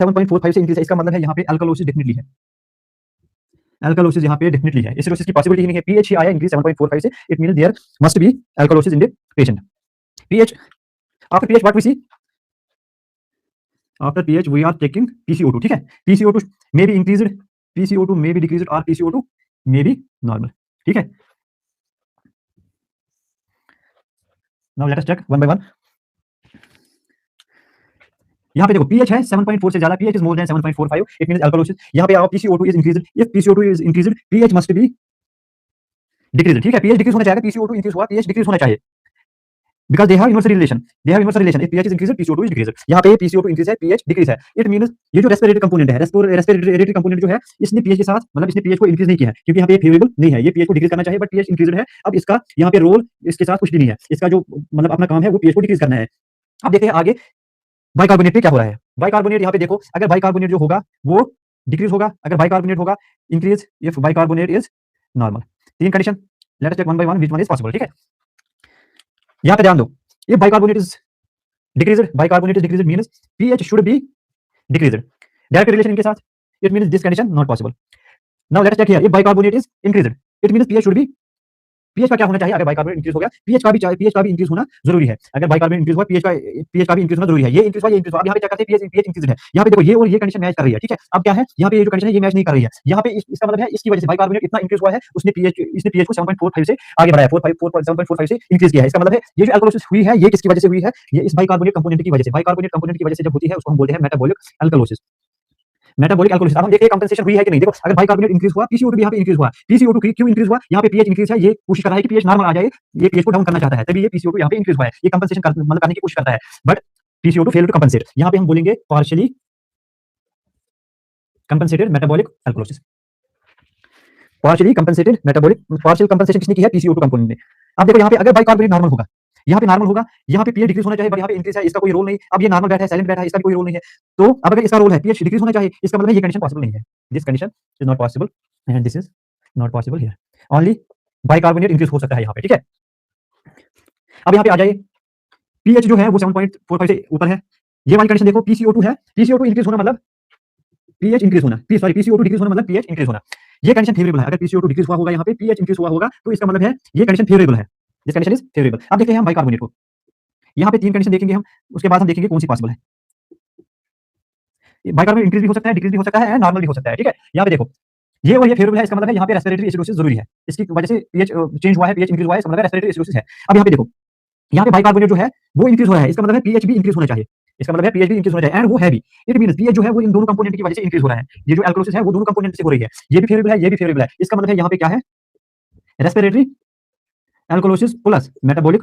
7.45 से इंक्रीज है, इसका मतलब है यहाँ पे अल्कलोसिस डेफिनेटली है, अल्कलोसिस यहाँ पे डेफिनेटली है, एसिडोसिस की पॉसिबिलिटी नहीं है। पीएच ही आया इंक्रीज 7.45 से, it means there must be alkalosis in the patient. PH after pH what we see, after pH we are taking PCO2, ठीक है। PCO2 may be increased, PCO2 may be decreased और PCO2 may be normal, ठीक है। Now let us check one by one. यहाँ पे देखो pH है 7.4 से ज्यादा, pH is more than 7.45, it means alkalosis. यहाँ पे आओ PCO2 is increased, if PCO2 is increased pH must be decreased, ठीक है। पीएच डिक्रीज होना चाहिए, PCO2 इंक्रीज हुआ पीएच डिक्रीज होना चाहिए, because they have inverse relation, they have inverse relation, if pH is increased PCO2 is decreased. यहाँ पे PCO2 increase है, पीएच डिक्रीज है, इट मींस ये जो रेस्पिरेटरी कंपोनेंट है, रेस्पिरेटरी कंपोनेंट जो है, इसने पीएच के साथ मतलब इसने पीएच को इंक्रीज नहीं किया है, क्योंकि यहाँ पे फेवरेबल नहीं है, ये पीएच को डिक्रीज करना चाहिए बट पीएच इंक्रीज्ड है। अब इसका यहाँ पे रोल इसके साथ कुछ भी नहीं है, इसका जो मतलब अपना काम है वो पीएच को डिक्रीज करना है। अब देखते हैं आगे बाइकार्बोनेट पे क्या हो रहा है। बाइकार्बोनेट यहाँ पे देखो, अगर बाइकार्बोनेट जो होगा वो डिक्रीज होगा, अगर बाइकार्बोनेट होगा increase if bicarbonate is normal. तीन condition, let us check one by one which one is possible, ठीक है। यहाँ पे ध्यान दो, if bicarbonate is decreased, bicarbonate is decreased means pH should be decreased, direct relation इनके साथ, it means this condition not possible. Now let us check here, if bicarbonate is increased, it means pH should be, pH का क्या होना चाहिए, अगर bicarbonate increase हो गया pH का भी इंक्रीज होना जरूरी है। अगर बाइकार्बोनेट इंक्रीज हुआ पीएच का भी इंक्रीज होना जरूरी है। ये इंक्रीज हुआ, ये इंक्रीज हुआ। अब यहाँ पे क्या करते हैं, पीएच इंक्रीज है, यहाँ पे देखो ये और ये कंडीशन मैच कर रही है, ठीक है। अब क्या है, यहाँ पे ये जो कंडीशन है ये मैच नहीं कर रही है, यहाँ पे इसका मतलब है इसकी वजह से बाइकार्बोनेट इतना इंक्रीज हुआ है, उसने पीएच को 7.45 से आगे बढ़ाया, 7.45 से इंक्रीज किया है। इसका मतलब है ये जो अल्कलोसिस हुई है ये किसकी वजह से हुई है, ये इस बाइकार्बोनेट कंपोनेंट की वजह से। बाइकार्बोनेट कंपोनेंट की वजह से जब होती है उसको हम बोलते हैं मेटाबॉलिक अल्कलोसिस, मेटाबॉलिक अल्कोहलिसिस। अब हम देखिए कंपनसेशन हुई है कि नहीं। देखो अगर बाइकार्बोनेट इंक्रीज हुआ, PCO2 भी यहाँ पे इंक्रीज हुआ, PCO2 क्यों इंक्रीज हुआ, यहाँ पे पीएच इंक्रीज है, ये कोशिश कर रहा है कि पीएच नॉर्मल आ जाए, ये पीएच को डाउन करना चाहता है, तभी ये PCO2 यहाँ पे इंक्रीज हुआ है, ये कंपनसेशन मतलब करने की कोशिश करता है, but PCO2 fail to compensate. यहाँ पे हम बोलेंगे partially compensated metabolic alkalosis, partially compensated metabolic, partial compensation किसने की है, PCO2 कंपोनेंट ने। अब देखो यहाँ पे अगर बाइकार्बोनेट नॉर्मल होगा, यहाँ पे नॉर्मल होगा, यहाँ पे पीएच डिक्रीज होना चाहिए, बट यहाँ पे इंक्रीज है, इसका कोई रोल नहीं। अब ये नॉर्मल बैठा है, साइलेंट बैठा है, इसका भी कोई रोल नहीं है। तो अब अगर इसका रोल है पीएच डिक्रीज होना चाहिए, इसका मतलब है ये कंडीशन पॉसिबल नहीं है, this condition is not possible and this is not possible here, only bicarbonate increase हो सकता है यहाँ पे, ठीक है। अब यहाँ पे आ जाइए, पीएच जो है वो 7.45 से ऊपर है, ये वाली कंडीशन देखो, PCO2 है, PCO2 इंक्रीज होना मतलब पीएच इंक्रीज होना, सॉरी PCO2 डिक्रीज होना मतलब पीएच इंक्रीज होना, ये कंडीशन फेवरेबल है। अगर PCO2 डिक्रीज हुआ होगा, यहाँ पे पीएच इंक्रीज हुआ होगा, तो इसका मतलब है ये कंडीशन फेवरेबल है, दिस कंडीशन इज फेवरेबल। अब देखते हैं हम बाइकार्बोनेट को, यहाँ पे तीन कंडीशन देखेंगे हम, उसके बाद हम देखेंगे कौन सी पॉसिबल है। बाइकार्बोनेट इंक्रीज भी हो सकता है, डिक्रीज भी हो सकता है, नॉर्मल भी हो सकता है, ठीक है। यहाँ पे देखो ये और ये फेवरेबल है, इसका मतलब है यहाँ पे रेस्पिरेटरी एसिडोसिस जरूरी है, इसकी वजह से पीएच चेंज हुआ है, पीएच इंक्रीज हुआ है, इसका मतलब है रेस्पिरेटरी एसिडोसिस है। अब यहाँ पे देखो, यहाँ पे बाइकार्बोनेट जो है वो इंक्रीज हो रहा है, इसका मतलब है पीएच भी इंक्रीज होना चाहिए, इसका मतलब है पीएच भी इंक्रीज होना चाहिए, एंड वो है भी, इट मींस पीएच जो है वो इन दोनों कंपोनेंट की वजह से इंक्रीज हो रहा है। ये जो अल्कलोसिस है वो दोनों कंपोनेंट से हो रही है, ये भी फेवरेबल है, ये भी फेवरेबल है, इसका मतलब है यहाँ पे क्या है, respiratory alkalosis plus metabolic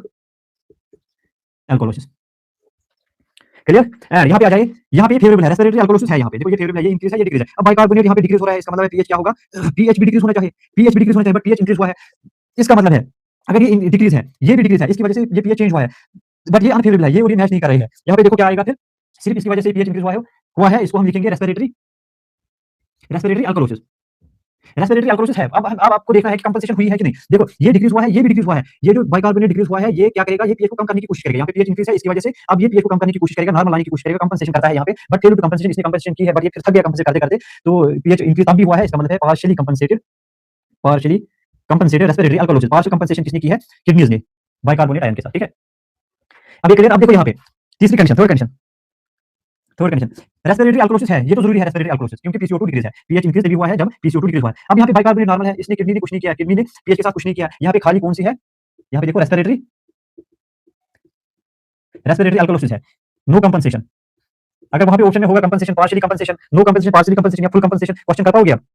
alkalosis, clear. And यहाँ पे आ जाइए, यहाँ पे फेवरेबल है, रेस्पिरेटरी अल्कलोसिस है, यहाँ पे देखो ये फेवरेबल है, ये इंक्रीज है, ये डिक्रीज है। अब बाइकार्बोनेट यहाँ पे डिक्रीज हो रहा है, इसका मतलब है पीएच क्या होगा, पीएच भी डिक्रीज होना चाहिए, पीएच भी डिक्रीज होना चाहिए, बट पीएच इंक्रीज हुआ है, इसका मतलब है अगर ये डिक्रीज है, ये भी डिक्रीज है, इसकी वजह से ये पीएच चेंज हुआ है, बट ये अनफेवरेबल है, ये और ये मैच नहीं कर रही है। यहाँ पे देखो क्या आएगा फिर, सिर्फ इसकी वजह से पीएच इंक्रीज हुआ है, इसको हम लिखेंगे रेस्पिरेटरी अल्कलोसिस, रेस्पिरेटरी अल्कलोसिस है। अब आपको देखना है कि कंपनसेशन हुई है कि नहीं। देखो ये डिक्रीज हुआ है, ये भी डिक्रीज हुआ है, ये जो बाइकार्बोनेट डिक्रीज हुआ है ये क्या करेगा, ये पीएच को कम करने की कोशिश करेगा, यहाँ पे पीएच इंक्रीज है इसकी वजह से, अब ये पीएच को कम करने की कोशिश करेगा, नॉर्मल लाने की कोशिश करेगा, कंपनसेशन करता है यहाँ पे, बट फेल टू कंपनसेशन, इसने कंपनसेशन की है बट ये फिर थक गया कंपनसेट करते करते, तो पीएच इंक्रीज तब भी हुआ है, इसका मतलब है partially compensated respiratory alkalosis. Partial compensation किसने की है, किडनीज ने, बाइकार्बोनेट आयन के साथ, ठीक है। अब ये क्लियर। अब देखो यहाँ पे तीसरी condition, third condition respiratory alkalosis है, ये तो जरूरी है रेस्पिरेटरी अल्कलोसिस, क्योंकि PCO2 डिक्रीज है, पीएच इंक्रीज तभी हुआ है जब PCO2 डिक्रीज हुआ है। अब यहाँ पे बाइकार्बोनेट नॉर्मल है, इसने किडनी ने कुछ नहीं किया, किडनी ने पीएच के साथ कुछ नहीं किया, यहाँ पे खाली कौन सी है, यहाँ पे देखो रेस्पिरेटरी अल्कलोसिस है, नो कंपनसेशन। अगर वहां पे ऑप्शन में होगा compensation, partially compensation, no compensation, partially compensation या फुल कंपनसेशन, क्वेश्चन कर पाओगे आप।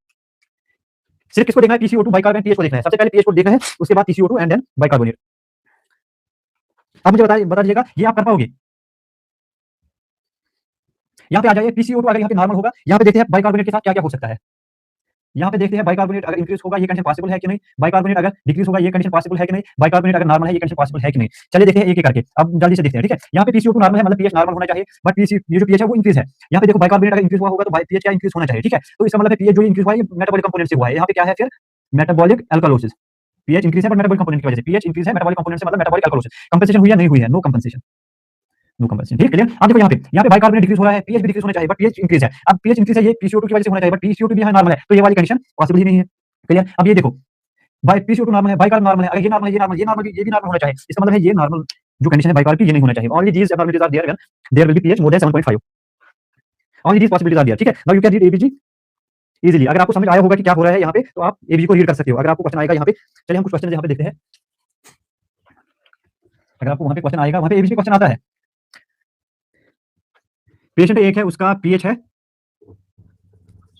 सिर्फ किसको देखना है, PCO2 बाइकार्बोनेट, पीएच को देखना है, सबसे पहले पीएच को देखना है, उसके बाद PCO2 एंड देन बाइकार्बोनेट। अब मुझे बता दीजिएगा ये आप कर पाओगे। यहाँ पे आ जाइए, PCO2 अगर यहाँ पे नॉर्मल होगा, यहाँ पे देखते हैं बाइकार्बोनेट के साथ क्या क्या हो सकता है। यहाँ पे देखते हैं बाइकार्बोनेट अगर इंक्रीज होगा ये कंडीशन पॉसिबल है कि नहीं, बाइकार्बोनेट अगर डिक्रीज होगा ये कंडीशन पॉसिबल है कि नहीं, बाइकार्बोनेट अगर नॉर्मल है ये कंडीशन पॉसिबल है कि नहीं। चलिए देखते हैं एक एक करके, अब जल्दी से देखते हैं, ठीक है। यहाँ पे PCO2 नॉर्मल है मतलब पीएच नॉर्मल होना चाहिए, बट ये जो पीएच है वो इंक्रीज है। यहाँ पे देखो बाइकार्बोनेट अगर इंक्रीज हुआ होगा तो पीएच क्या इंक्रीज होना चाहिए, ठीक है। तो इसका मतलब है पीएच जो इंक्रीज हुआ है मेटाबॉलिक कंपोनेंट से हुआ है। यहाँ पे क्या है फिर, मेटाबॉलिक अल्कलोसिस, पीएच इंक्रीज है बट मेटाबॉलिक कंपोनेंट की वजह से, पीएच इंक्रीज है मेटाबॉलिक कंपोनेंट से मतलब मेटाबॉलिक अल्कलोसिस। कंपनसेशन हुई है नहीं हुई है, नो कंपनसेशन, नो कंपनसेशन। ठीक, क्लियर। अब देखो यहाँ पे बाइकार्बोनेट डिक्रीज हो रहा है, पीएच भी डिक्रीज होना चाहिए, बट पीएच इंक्रीज है। अब पीएच इंक्रीज है, ये पीसीओ2 की वजह से होना चाहिए, बट पीसीओ2 भी यहाँ नॉर्मल है, तो ये वाली कंडीशन पॉसिबल ही नहीं है। क्लियर। अब ये देखो, बाई पीसीओ2 नॉर्मल है, बाइकार्ब नॉर्मल है, अगर ये नॉर्मल है, ये नॉर्मल, ये नॉर्मल, ये भी नॉर्मल होना चाहिए। इसका मतलब है ये नॉर्मल जो कंडीशन है बाइकार्ब की, ये नहीं होना चाहिए। Only these abnormalities are there when there will be pH more than 7.5। Only these possibilities are there. ठीक है, now you can read ABG easily. अगर आपको समझ आया होगा कि क्या हो रहा है यहाँ पे, तो आप एबीजी को रीड कर सकते हो। अगर आपको क्वेश्चन आएगा यहाँ पे, चलिए हम कुछ क्वेश्चन यहाँ पे देखते हैं। अगर आपको वहां पे क्वेश्चन आएगा, वहां पे एबीसी क्वेश्चन आता है। पेशेंट एक है, उसका पीएच है,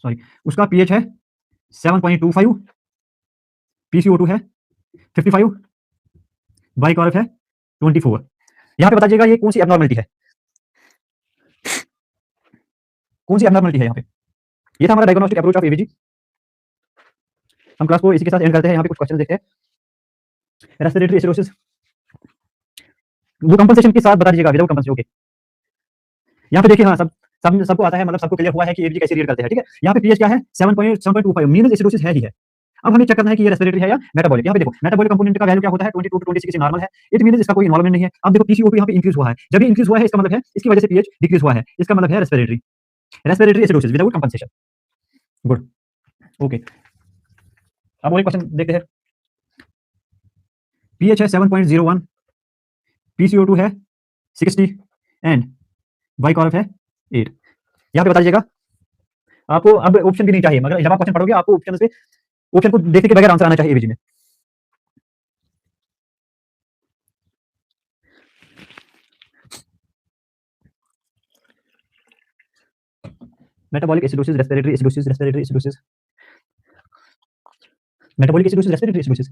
सॉरी, उसका पीएच है 7.25, पीसीओ2 है 55, बाइकार्ब है 24। यहाँ पे बताइएगा ये कौन सी एब्नॉर्मलिटी है, कौन सी एब्नॉर्मलिटी है यहाँ पे। ये था हमारा डायग्नोस्टिक अप्रोच ऑफ एबीजी। हम क्लास को इसी के साथ एंड करते हैं। यहाँ पे कुछ क्वेश्चन देखते हैं। रेस्पिरेटरी एसिडोसिस, वो कंपनसेशन के साथ बता दीजिएगा, विदाउट कंपनसेशन। ओके, यहाँ पे देखिए, हाँ, सबको आता है, मतलब सबको क्लियर हुआ है कि एबीजी कैसे रीड करते हैं। ठीक है, यहाँ पे पीएच क्या है 7.25, मीनस एसिडोसिस है ही है। अब हमें चेक करना है कि ये रेस्पिरेटरी है या मेटाबॉलिक। यहाँ पे देखो, मेटाबॉलिक कंपोनेंट का वैल्यू क्या होता है 22 to 26 नॉर्मल है। इट मींस इसका कोई इन्वॉल्वमेंट नहीं है। अब देखो पीसीओ2 यहाँ पे इंक्रीज हुआ है, जब ये इंक्रीज हुआ है इसका मतलब है इसकी वजह से पीएच डिक्रीज हुआ है, इसका मतलब है respiratory acidosis without compensation. Good, okay. अब और एक क्वेश्चन देखते हैं। पीएच है 7.01, पीसीओ2 है 60 एंड बाइकार्ब है 8। यहाँ पे बता दीजिएगा। आपको अब ऑप्शन भी नहीं चाहिए, मगर जब आप क्वेश्चन पढ़ोगे आपको ऑप्शन को देखने के बगैर आंसर आना चाहिए एबीजी में। Metabolic acidosis, respiratory acidosis, respiratory acidosis, metabolic acidosis, respiratory acidosis.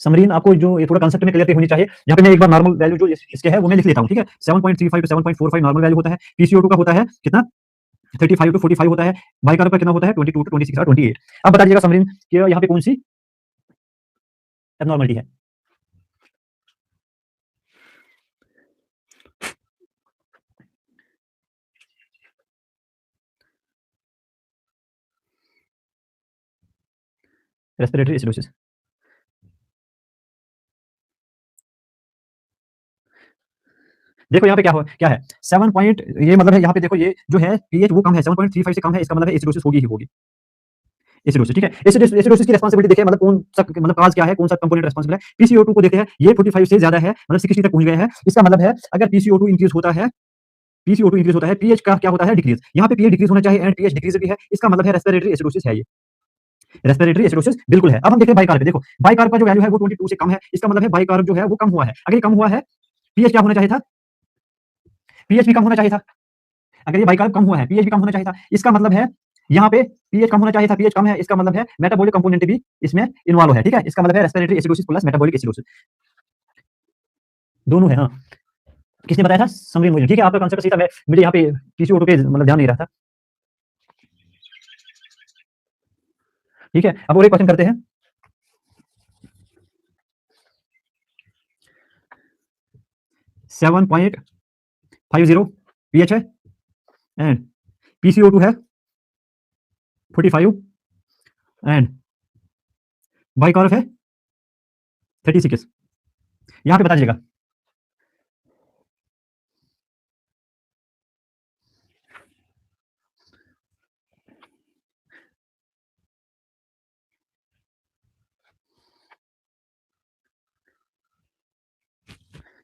Samreen आपको जो ये थोड़ा कांसेप्ट में क्लियर होनी चाहिए। यहाँ पे मैं एक बार नॉर्मल वैल्यू जो इसके है वो मैं लिख लेता हूँ। ठीक है, 7.35 टू 7.45 नॉर्मल वैल्यू होता है। पीसीओ2 का होता है कितना 35 टू 45 होता है। बाइकार्ब का कितना होता है 22 टू 26 और 28। अब बता दीजिएगा समरीन कि यहाँ पे कौन सी एब्नॉर्मलिटी है। Respiratory acidosis. देखो यहाँ पे क्या है 7 पॉइंट, ये मतलब है यहाँ पे देखो ये जो है पीएच वो कम है, 7.35 से कम है, इसका मतलब है एसिडोसिस होगी ही होगी। एसिडोसिस, ठीक है। एसिडोसिस की रिस्पांसिबिलिटी देखिए, मतलब कौन सा, मतलब काज क्या है, कौन सा कंपोनेंट रिस्पांसिबल है। पीसीओ2 को देखते हैं, ये 45 से ज्यादा है, मतलब 60 तक पहुंच गया है। इसका मतलब है अगर पीसीओ2 इंक्रीज होता है, पीएच का क्या होता है डिक्रीज। यहाँ पे पीएच डिक्रीज होना चाहिए एंड पीएच डिक्रीज भी है, इसका मतलब है रेस्पिरेटरी एसिडोसिस है। ये रेस्पिरेटरी एसिडोसिस बिल्कुल है। अब हम देखते हैं बाइकार्ब पे। देखो बाइकार्ब का जो वैल्यू है वो 22 से कम है, इसका मतलब है बाइकार्ब जो है वो कम हुआ है। अगर ये कम हुआ है, पीएच क्या होना चाहिए था, पीएच भी कम होना चाहिए था। अगर ये बाइकार्ब कम हुआ है, पीएच भी कम होना चाहिए था। इसका मतलब है यहाँ पे पीएच कम होना चाहिए था, पीएच कम है, इसका मतलब है मेटाबॉलिक कंपोनेंट भी इसमें इन्वॉल्व है। ठीक है, इसका मतलब है respiratory acidosis plus metabolic acidosis दोनों है। हाँ, किसने बताया था, समरीन मुझे। ठीक है, आपका कांसेप्ट सही था, मुझे यहाँ पे पीसीओ2 पे मतलब ध्यान नहीं रहा था। ठीक है, अब और एक क्वेश्चन करते हैं। सेवन पॉइंट 50 पीएच है एंड पीसीओ2 है 45 एंड बाइकार्ब है 36। यहाँ पे बता दीजिएगा।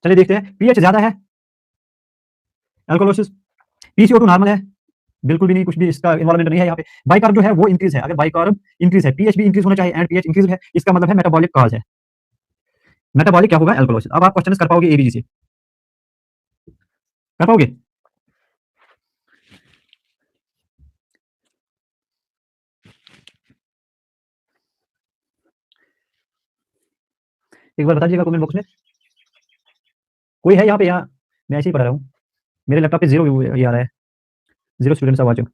चलिए देखते हैं, पीएच ज्यादा है अल्कोलोसिस, पीसीओ2 नॉर्मल है, बिल्कुल भी नहीं, कुछ भी इसका इन्वॉल्वमेंट नहीं है। यहाँ पे बाइकार्ब जो है वो इंक्रीज है, अगर बाइकार्ब इंक्रीज है, पीएच भी इंक्रीज होना चाहिए एंड पीएच इंक्रीज है, इसका मतलब है मेटाबॉलिक कॉज है। मेटाबॉलिक क्या होगा, अल्कोलोसिस। अब आप क्वेश्चन कर पाओगे एबीजी से, कर पाओगे। एक बार बता दीजिएगा कमेंट बॉक्स में, कोई है यहाँ पे, यहाँ मैं ऐसे ही पढ़ रहा हूँ, मेरे लैपटॉप पे जीरो ये आ रहा है, zero students are watching.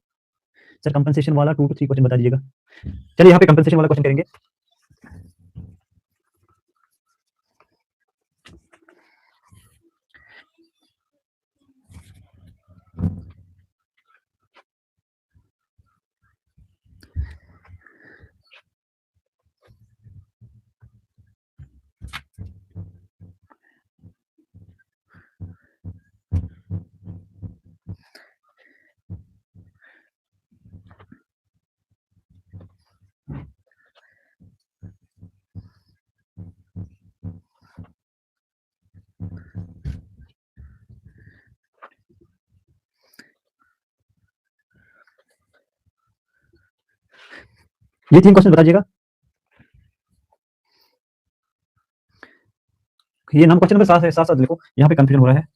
Sir compensation वाला 2 to 3 क्वेश्चन बता दीजिएगा। चलिए यहाँ पे कंपनसेशन वाला क्वेश्चन करेंगे। ये 3 क्वेश्चन बताइएगा। ये नाम क्वेश्चन नंबर 7 है, साथ-साथ लिखो, यहाँ पे कंफ्यूजन हो रहा है।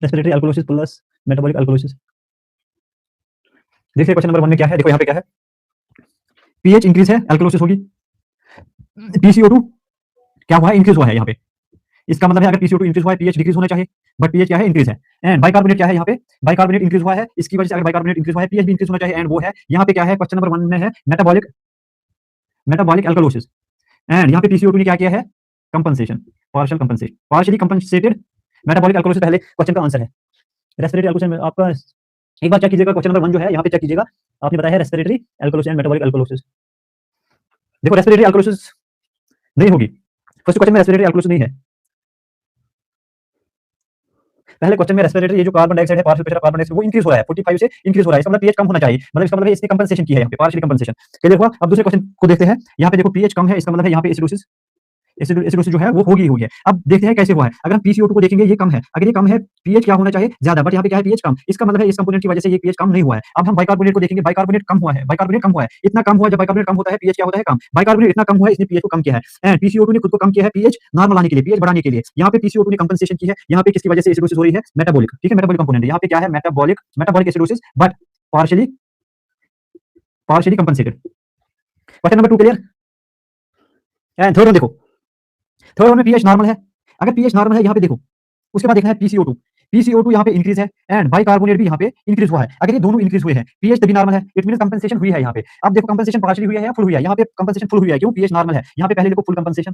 Respiratory alkalosis plus metabolic alkalosis. देखिए क्वेश्चन नंबर 1 में क्या है, देखो यहाँ पे क्या है, पीएच इंक्रीज है, अल्कोलोसिस होगी। पीसीओ2 क्या हुआ है, इंक्रीज हुआ है यहाँ पे। इसका मतलब है अगर पीसीओ2 इंक्रीज हुआ है, पीएच डिक्रीज होना चाहिए, बट पीएच क्या है, इंक्रीज है। एंड बाइकार्बोनेट क्या है यहाँ पे, बाइकार्बोनेट इंक्रीज हुआ है, इसकी वजह से अगर बाइकार्बोनेट इंक्रीज हुआ है, पीएच भी इंक्रीज होना चाहिए। एंड वो है यहाँ पे क्या है, क्वेश्चन नंबर 1 में है मेटाबॉलिक मेटाबॉलिक अल्कोलोसिस। एंड यहाँ पे पीसीओ2 ने क्या किया है, कंपनसेशन, पार्शियली कंपनसेटेड मेटाबॉलिक अल्कोलोसिस पहले क्वेश्चन का आंसर है। रेस्पिरेटरी अल्कोलोसिस में आपका एक बार चेक कीजिएगा, क्वेश्चन नंबर 1 जो है यहाँ पे चेक कीजिएगा, आपने बताया है रेस्पिरेटरी अल्कोलोसिस एंड मेटाबॉलिक अल्कोलोसिस। देखो रेस्पिरेटरी अल्कोलोसिस नहीं होगी, फर्स्ट क्वेश्चन में रेस्पिरेटरी अल्कोलोसिस नहीं है। पहले क्वेश्चन में रेस्पिरेटरी ये जो कार्बन डाइऑक्साइड है, पार्शियल प्रेशर कार्बन डाइऑक्साइड वो इंक्रीज हो रहा है, 45 से इंक्रीज हो रहा है, इसका मतलब पीएच कम होना चाहिए, मतलब इसका मतलब है इसने कंपनसेशन की है यहाँ पे, पार्शियली कंपनसेशन। क्लियर हुआ? अब दूसरे क्वेश्चन को देखते हैं, यहाँ पे देखो पीएच कम है, इसका मतलब है यहाँ पे एसिडोसिस एसिडोसिस जो है वो होगी ही हुई है। अब देखते हैं कैसे हुआ है, अगर हम पीसीओ2 को देखेंगे, ये कम है, अगर ये कम है, पीएच क्या होना चाहिए, ज्यादा, बट यहाँ पे क्या है, पीएच कम, इसका मतलब है इस कंपोनेंट की वजह से ये पीएच कम नहीं हुआ है। अब हम बाइकार्बोनेट को देखेंगे, बाइकार्बोनेट कम हुआ है, बाइकार्बोनेट कम हुआ है, इतना कम हुआ है, जब बाइकार्बोनेट कम होता है पीएच क्या होता है, कम। बाइकार्बोनेट इतना कम हुआ है, इसने पीएच को कम किया है, एंड पीसीओ2 ने खुद को कम किया है पीएच नॉर्मल आने के लिए, पीएच बढ़ाने के लिए। यहाँ पे पीसीओ2 ने कंपनसेशन की है, यहाँ पे किसकी वजह से एसिडोसिस हो रही है, मेटाबॉलिक, ठीक है, मेटाबॉलिक कंपोनेंट, यहाँ पे क्या है, metabolic acidosis, but partially partially compensated. Question number 2 clear. And third one देखो, थर्ड वन में पीएच नॉर्मल है, अगर पीएच नॉर्मल है यहाँ पे देखो, उसके बाद देखना है पीसीओ2, पीसीओ2 यहाँ पे इंक्रीज है, एंड बाइकार्बोनेट भी यहाँ पे इंक्रीज हुआ है। अगर ये दोनों इंक्रीज हुए हैं, पीएच तभी नॉर्मल है, इट मींस कंपनसेशन हुई है यहाँ पे। अब देखो कंपनसेशन पार्शियली हुई है या फुल हुई है, यहाँ पे कंपनसेशन फुल हुई है, क्यों, पीएच नॉर्मल है, यहाँ पे पहले देखो full compensation,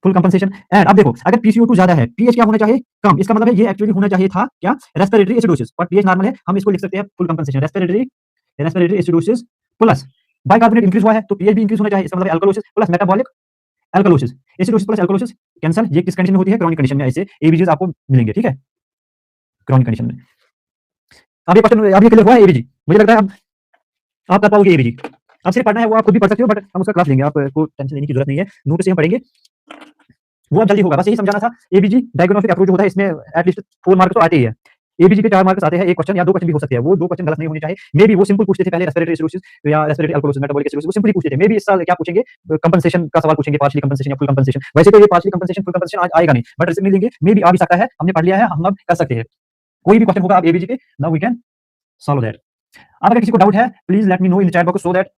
full compensation. And अब देखो अगर पीसीओ2 ज्यादा है, पीएच क्या होना चाहिए, कम, इसका मतलब है ये एक्चुअली होना चाहिए था क्या, रेस्पिरेटरी एसिडोसिस, और पीएच नॉर्मल है, हम इसको लिख सकते हैं full compensation, respiratory acidosis plus bicarbonate increase हुआ है, तो पीएच भी इंक्रीज होना चाहिए, इसका मतलब alkalosis plus metabolic alkalosis. Acidosis plus alkalosis cancel, ये किस कंडीशन में होती है, क्रॉनिक कंडीशन में, ऐसे एबीजीज आपको मिलेंगे, ठीक है, क्रॉनिक कंडीशन में। अब ये क्वेश्चन, अब ये क्लियर हुआ है एबीजी, मुझे लगता है अब आप कर पाओगे एबीजी। अब सिर्फ पढ़ना है, वो आप खुद भी पढ़ सकते हो, बट हम उसका क्लास लेंगे, आपको टेंशन लेने की जरूरत नहीं है, नोट से हम पढ़ेंगे, वो अब जल्दी होगा, बस यही समझाना था। एबीजी डायग्नोस्टिक अप्रोच होता है, इसमें एटलीस्ट 4 मार्क्स तो आते ही है, एबीजी के 4 मार्क्स आते हैं, एक क्वेश्चन या 2 क्वेश्चन भी हो सकते हैं, वो 2 क्वेश्चन गलत नहीं होने चाहिए। मे बी वो सिंपल पूछते थे पहले, रेस्पिरेटरी एसिडोसिस या रेस्पिरेटरी अल्कोलोसिस, मेटाबॉलिक एसिडोसिस, वो सिंपली पूछते थे। मे बी इस साल क्या पूछेंगे, कंपनसेशन का सवाल पूछेंगे, पार्शियली कंपनसेशन या फुल कंपनसेशन। वैसे तो ये पार्शियली कंपनसेशन फुल कंपनसेशन आज आएगा नहीं, बट रिजल्ट मिलेंगे, मे बी आ भी सकता है, हमने पढ़ लिया है, हम अब कर सकते हैं। कोई भी क्वेश्चन होगा आप एबीजी के, now we can solve that. अब अगर किसी को डाउट है, please let me know in the chat box, so that